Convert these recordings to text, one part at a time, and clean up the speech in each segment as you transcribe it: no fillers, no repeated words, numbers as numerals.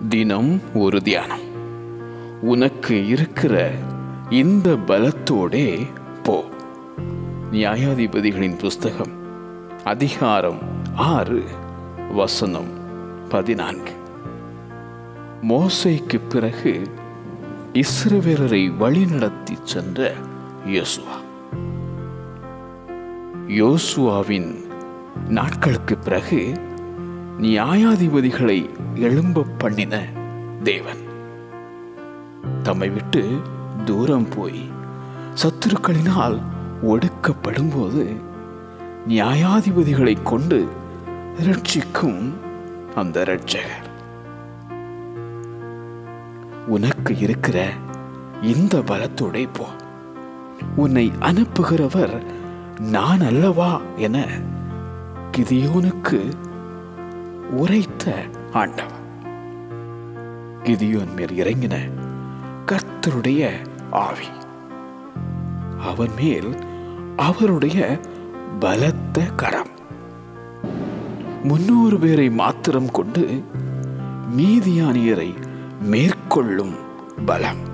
தினம் ஒரு தியானம். உனக்கு இருக்கிற இந்த பலத்தோடே போ. நியாயாதிபதிகளின் புஸ்தகம் அதிகாரம் 6 வசனம் 14. மோசேக்கு பிறகு இஸ்ரவேலரை வழிநடத்தி சென்ற யோசுவா. யோசுவாவின் நாட்களுக்கு பிறகு நியாயாதிபதிகளை எழும்ப பண்ணின தேவன் தம்மை விட்டு தூரம் போய் சத்துருக்களினால் ஒடுக்கப்படும் போது நியாயாதிபதிகளை கொண்டு ரட்சிக்கும் அந்த இரட்சகர். உனக்கு இருக்கிற இந்த பலத்தோட போ. உன்னை அனுப்புகிறவர் நான் அல்லவா என கிதியோனுக்கு உரைத்த ஆண்டவர். கிதியோன் மேல் இறங்கின கர்த்தருடைய ஆவி, அவன் மேல் அவருடைய பலத்த கரம் 300 பேரை மாத்திரம் கொண்டு மீதியானியரை மேற்கொள்ளும் பலம்.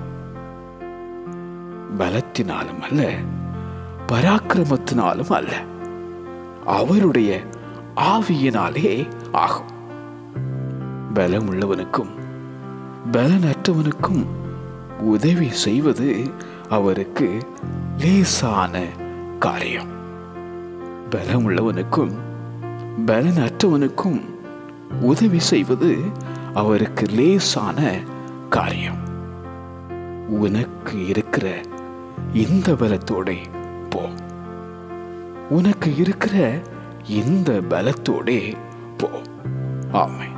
பலத்தினாலும் அல்ல, பராக்கிரமத்தினாலும் அல்ல, அவருடைய ஆவியினாலே ஆகும். பலம் உள்ளவனுக்கும் பலனற்றவனுக்கும் உதவி செய்வது அவருக்கு லேசான காரியம். பலம் உள்ளவனுக்கும் பலனற்றவனுக்கும் உதவி செய்வது அவருக்கு லேசான காரியம். உனக்கு இருக்கிற இந்த பலத்தோட போ. உனக்கு இருக்கிற இந்த பலத்தோட போ. ஆமென்.